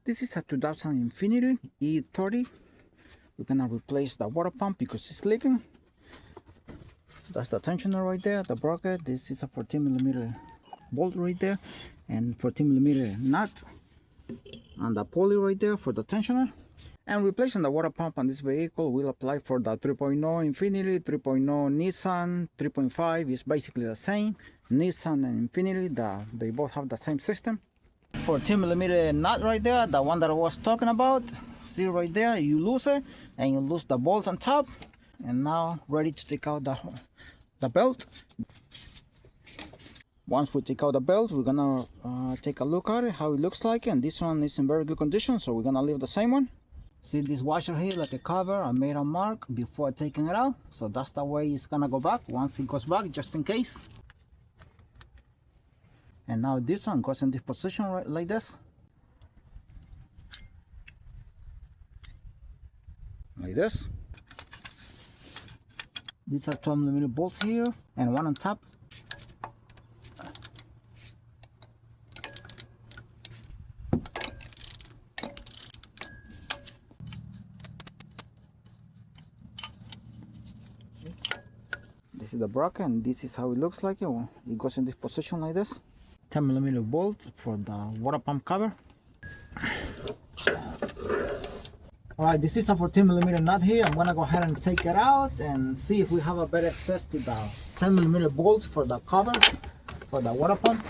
This is a 2000 Infiniti E30. We're gonna replace the water pump because it's leaking. That's the tensioner right there, the bracket. This is a 14mm bolt right there and 14mm nut, and the pulley right there for the tensioner. And replacing the water pump on this vehicle will apply for the 3.0 Infiniti, 3.0 Nissan, 3.5 is basically the same. Nissan and Infiniti, they both have the same system. 14mm nut right there, the one that I was talking about. See right there, you lose it and you lose the bolt on top. And now ready to take out the belt. Once we take out the belt, we're gonna take a look at it, how it looks like. And this one is in very good condition, so we're gonna leave the same one. See this washer here, like a cover, I made a mark before taking it out. So that's the way it's gonna go back, once it goes back, just in case. And now this one goes in this position right like this. Like this. These are 12mm bolts here, and one on top. This is the bracket, and this is how it looks like. It goes in this position like this. 10mm bolts for the water pump cover. Alright, this is a 14mm nut here. I'm gonna go ahead and take it out and see if we have a better access to the 10mm bolts for the cover for the water pump.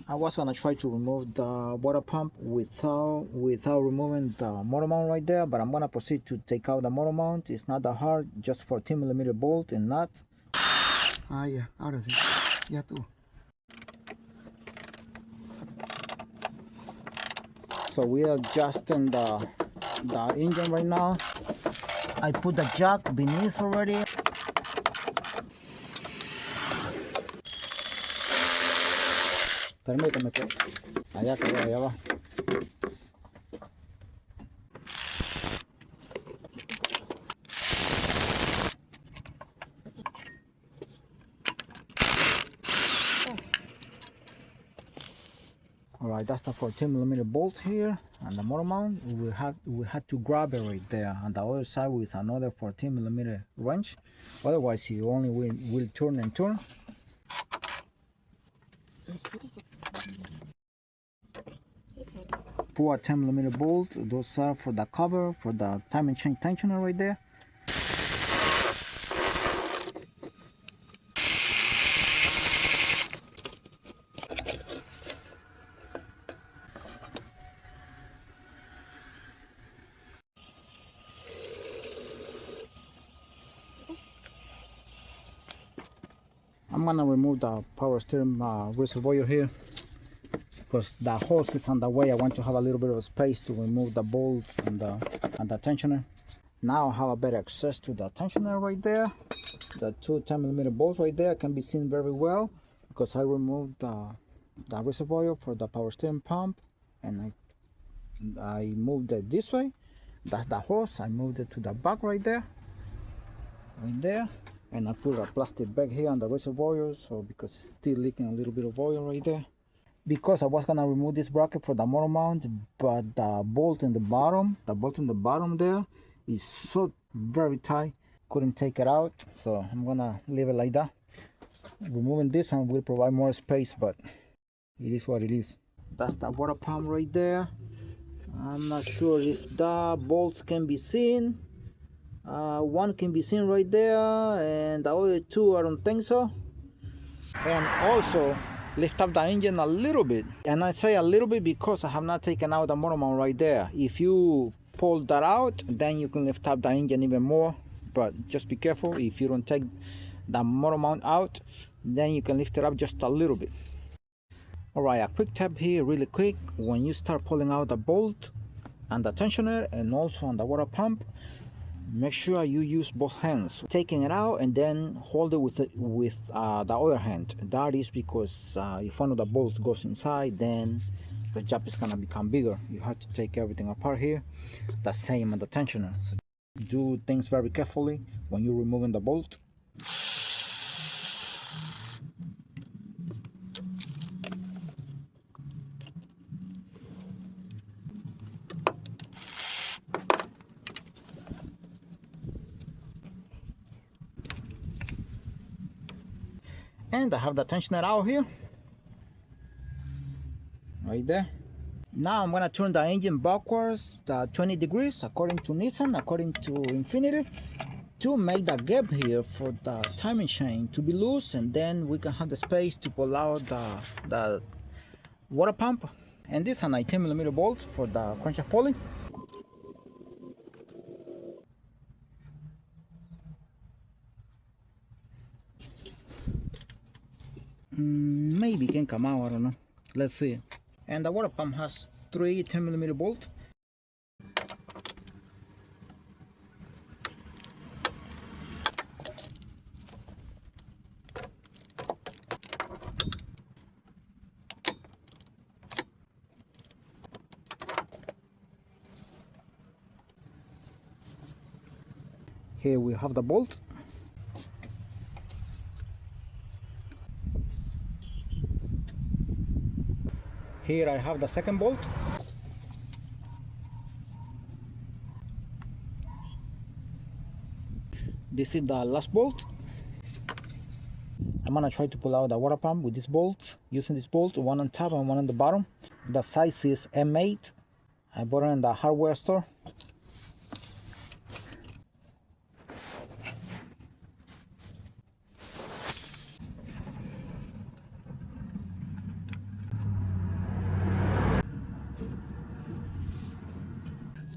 I was gonna try to remove the water pump without removing the motor mount right there, but I'm gonna proceed to take out the motor mount. It's not that hard, just 14mm bolt and nut. Ah, yeah, ahora sí. Ya tú. So we are adjusting the engine right now. I put the jack beneath already. Permíteme que allá va. Alright, that's the 14mm bolt here, and the motor mount. We had to grab it right there, and the other side with another 14mm wrench. Otherwise, you only will turn and turn. Four 10mm bolts. Those are for the cover for the time and chain tensioner right there. I'm gonna remove the power steering reservoir here because the hose is on the way. I want to have a little bit of space to remove the bolts and the tensioner. Now I have a better access to the tensioner right there. The two 10mm bolts right there can be seen very well because I removed the reservoir for the power steering pump, and I moved it this way. That's the hose. I moved it to the back right there, and I put a plastic bag here on the reservoir, so because it's still leaking a little bit of oil right there. Because I was gonna remove this bracket for the motor mount, but the bolt in the bottom there is so very tight, couldn't take it out, so I'm gonna leave it like that. Removing this one will provide more space, but it is what it is. That's the water pump right there. I'm not sure if the bolts can be seen. One can be seen right there, and the other two I don't think so. And also lift up the engine a little bit, and I say a little bit because I have not taken out the motor mount right there. If you pull that out, then you can lift up the engine even more, but just be careful. If you don't take the motor mount out, then you can lift it up just a little bit. Alright, a quick tip here, really quick. When you start pulling out the bolt and the tensioner and also on the water pump, make sure you use both hands, taking it out and then hold it with the other hand. That is because if one of the bolts goes inside, then the job is gonna become bigger. You have to take everything apart here. The same on the tensioner. So do things very carefully when you're removing the bolt. And I have the tensioner out here, right there. Now I'm gonna turn the engine backwards 20 degrees according to Nissan, according to Infiniti, to make the gap here for the timing chain to be loose, and then we can have the space to pull out the water pump. And this is an 18mm bolt for the crankshaft pulley. Maybe it can come out, I don't know. Let's see. And the water pump has three 10mm bolts. Here we have the bolt. Here I have the second bolt. This is the last bolt. I'm gonna try to pull out the water pump with this bolt, using this bolt, one on top and one on the bottom. The size is M8. I bought it in the hardware store.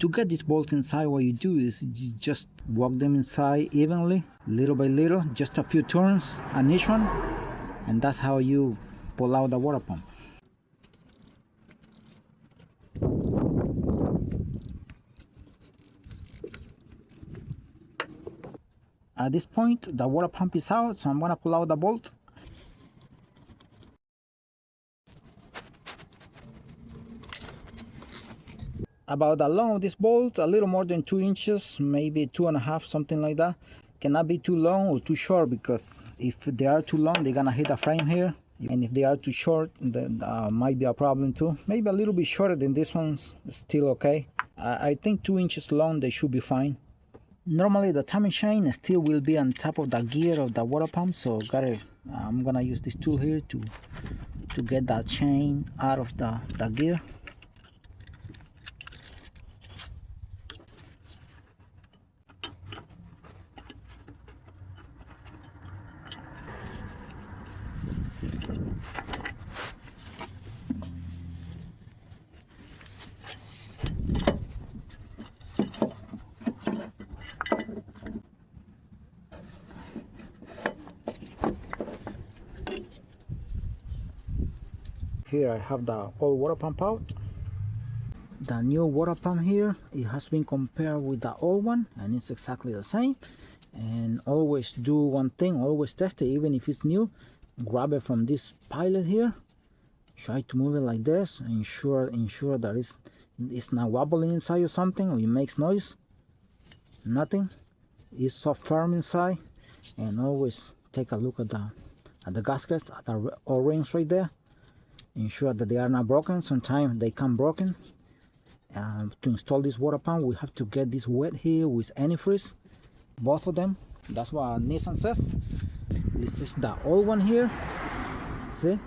To get these bolts inside, what you do is you just walk them inside evenly, little by little, just a few turns on each one, and that's how you pull out the water pump. At this point, the water pump is out, so I'm gonna pull out the bolt. About the length of this bolt, a little more than 2 inches, maybe 2.5, something like that. Cannot be too long or too short, because if they are too long, they're gonna hit the frame here. And if they are too short, then might be a problem too. Maybe a little bit shorter than this one's still okay. I think 2 inches long, they should be fine. Normally the timing chain still will be on top of the gear of the water pump, so I'm gonna use this tool here to get that chain out of the gear. Here I have the old water pump out. The new water pump here, it has been compared with the old one, and it's exactly the same. And always do one thing, always test it, even if it's new. Grab it from this pilot here, try to move it like this, ensure that it's not wobbling inside or something, or it makes noise. Nothing. It's so firm inside. And always take a look at the gaskets, at the O-rings right there. Ensure that they are not broken. Sometimes they come broken. To install this water pump, we have to get this wet here with antifreeze, both of them. That's what Nissan says. This is the old one here. See?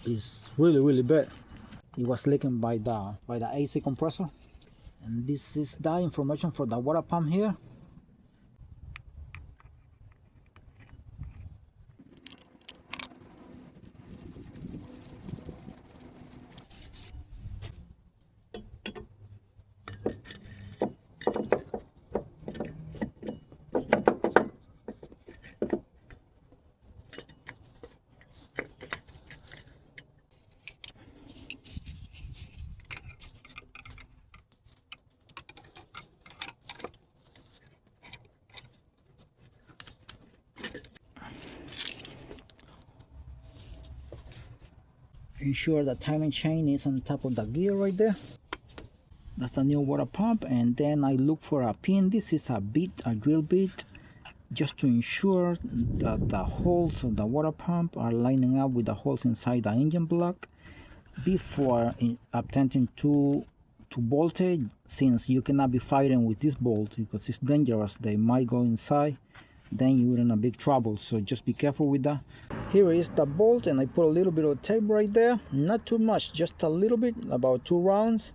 It's really bad. It was leaking by the AC compressor. And this is the information for the water pump here. ensure the timing chain is on top of the gear right there. That's the new water pump. And then I look for a pin. This is a bit, a drill bit, just to ensure that the holes of the water pump are lining up with the holes inside the engine block before attempting to bolt it, since you cannot be fighting with this bolt because it's dangerous. They might go inside, then you're in a big trouble, so just be careful with that. Here is the bolt, and I put a little bit of tape right there, not too much, just a little bit, about 2 rounds.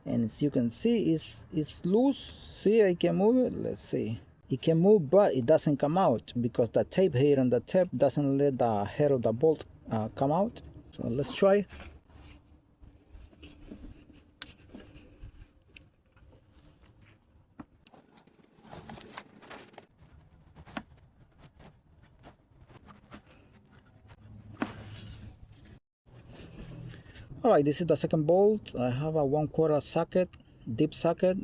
And as you can see, it's loose. See, I can move it. Let's see, it can move, but it doesn't come out because the tape here and the tape doesn't let the head of the bolt come out. So let's try. Alright, this is the second bolt. I have a 1/4 socket, deep socket.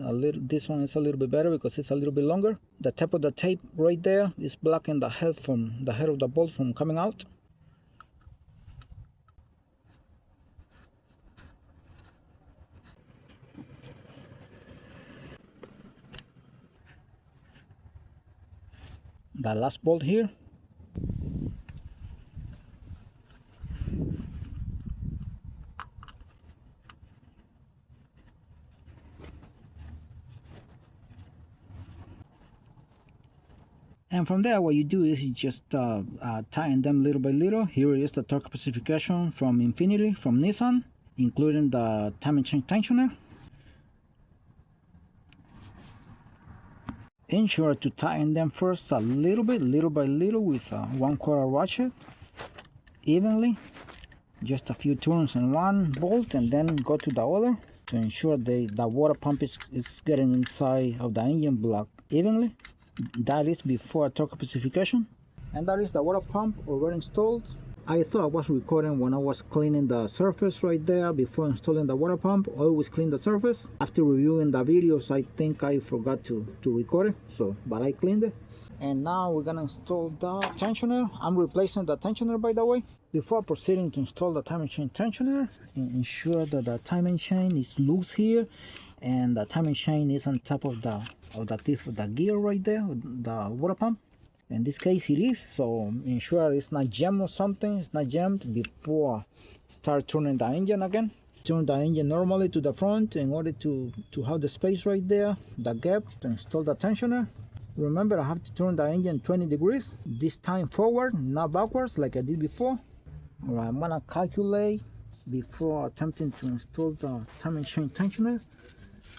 This one is a little bit better because it's a little bit longer. The tip of the tape right there is blocking the head of the bolt from coming out. The last bolt here. And from there, what you do is you just tighten them little by little. Here is the torque specification from Infiniti, from Nissan, including the timing chain tensioner. Ensure to tighten them first a little bit, little by little, with a 1/4 ratchet, evenly. Just a few turns in one bolt, and then go to the other to ensure the water pump is getting inside of the engine block evenly. That is before torque specification. And that is the water pump already installed. I thought I was recording when I was cleaning the surface right there before installing the water pump. Always clean the surface. After reviewing the videos, I think I forgot to record it, but I cleaned it. And now we're gonna install the tensioner. I'm replacing the tensioner, by the way. Before proceeding to install the timing chain tensioner, ensure that the timing chain is loose here, and the timing chain is on top of the teeth of the gear right there, the water pump. In this case it is, so ensure it's not jammed or something. It's not jammed before start turning the engine again. Turn the engine normally to the front in order to have the space right there, the gap, to install the tensioner. Remember, I have to turn the engine 20 degrees, this time forward, not backwards like I did before. Alright, I'm gonna calculate before attempting to install the timing chain tensioner.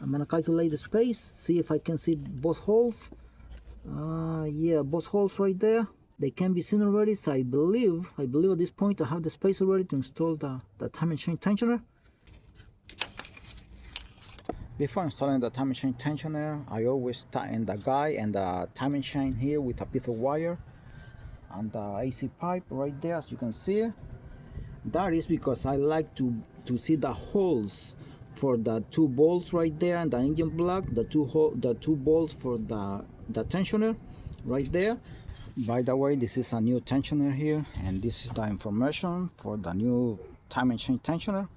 I'm gonna calculate the space, see if I can see both holes. Yeah, both holes right there, they can be seen already. So I believe at this point I have the space already to install the timing chain tensioner. Before installing the timing chain tensioner, I always tighten the guide and the timing chain here with a piece of wire and the AC pipe right there, as you can see. That is because I like to see the holes for the 2 bolts right there and the engine block, the two bolts for the tensioner right there. By the way, this is a new tensioner here, and this is the information for the new timing chain tensioner.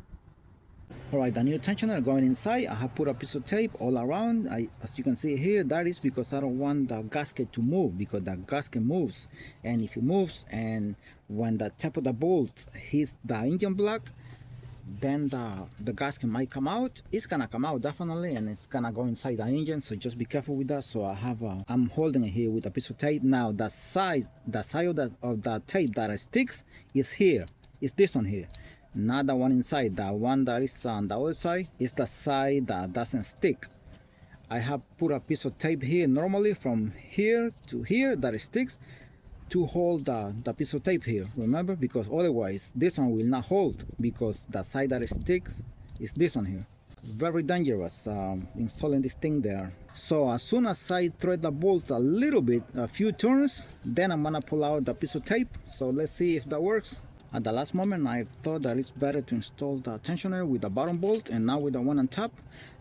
Alright, the new tensioner going inside. I have put a piece of tape all around. As you can see here, that is because I don't want the gasket to move, because the gasket moves, and if it moves and when the tip of the bolt hits the engine block, then the gasket might come out. It's gonna come out definitely, and it's gonna go inside the engine, so just be careful with that. So I'm holding it here with a piece of tape. Now the side of the tape that sticks is here. It's this one here, not the one inside. The one that is on the other side is the side that doesn't stick. I have put a piece of tape here normally from here to here that sticks to hold the piece of tape here, remember, because otherwise this one will not hold, because the side that sticks is this one here. Very dangerous installing this thing there. So as soon as I thread the bolts a little bit, a few turns, then I'm gonna pull out the piece of tape. So let's see if that works. At the last moment, I thought that it's better to install the tensioner with the bottom bolt and not with the one on top.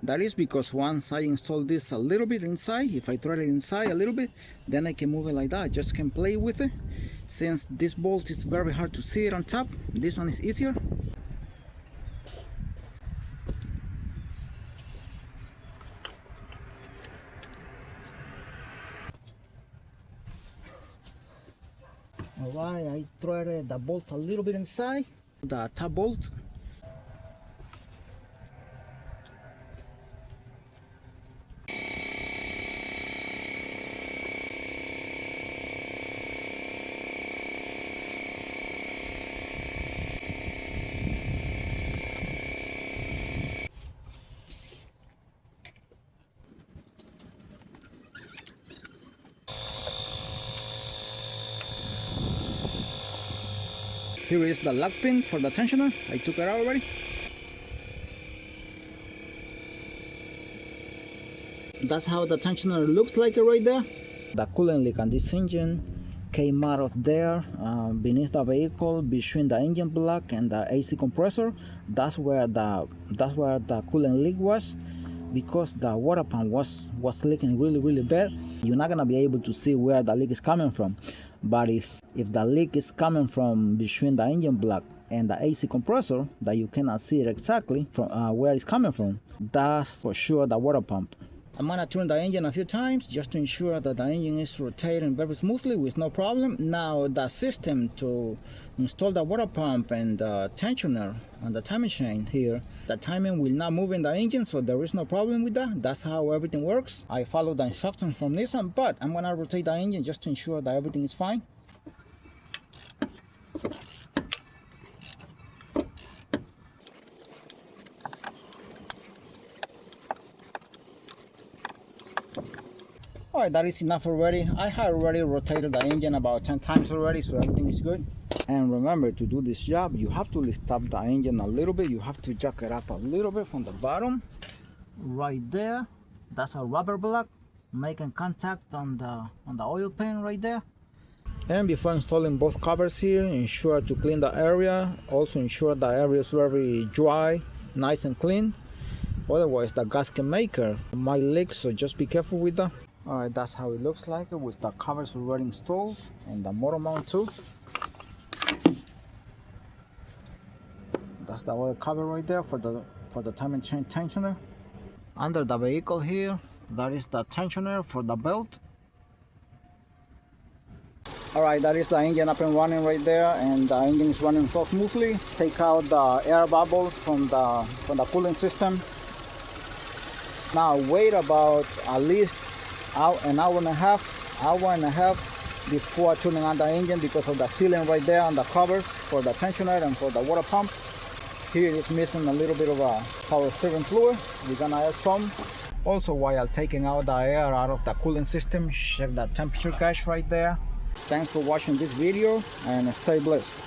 That is because once I install this a little bit inside, if I thread it inside a little bit, then I can move it like that. I just can play with it. Since this bolt is very hard to see it on top, this one is easier. Alright, I threaded the bolts a little bit inside, the top bolt. Here is the lock pin for the tensioner. I took it out already. That's how the tensioner looks like right there. The coolant leak on this engine came out of there beneath the vehicle, between the engine block and the AC compressor. That's where the coolant leak was, because the water pump was leaking really bad. You're not gonna be able to see where the leak is coming from. But if the leak is coming from between the engine block and the AC compressor, that you cannot see it exactly from where it's coming from, that's for sure the water pump. I'm gonna turn the engine a few times just to ensure that the engine is rotating very smoothly with no problem. Now the system to install the water pump and the tensioner on the timing chain here, the timing will not move in the engine, so there is no problem with that. That's how everything works. I follow the instructions from Nissan, but I'm gonna rotate the engine just to ensure that everything is fine. Alright, that is enough already. I have already rotated the engine about 10 times already, so everything is good. And remember, to do this job, you have to lift up the engine a little bit. You have to jack it up a little bit from the bottom. Right there, that's a rubber block making contact on the oil pan right there. And before installing both covers here, ensure to clean the area. Also ensure the area is very dry, nice and clean. Otherwise, the gasket maker might leak, so just be careful with that. Alright, that's how it looks like with the covers already installed and the motor mount too. That's the oil cover right there for the timing chain tensioner. Under the vehicle here, that is the tensioner for the belt. Alright, that is the engine up and running right there, and the engine is running so smoothly. Take out the air bubbles from the cooling system. Now wait about at least an hour and a half before turning on the engine, because of the sealing right there on the covers for the tensioner and for the water pump. Here it is missing a little bit of power steering fluid. We're gonna add some. Also, while taking out the air out of the cooling system, check the temperature gauge right there. Thanks for watching this video and stay blessed.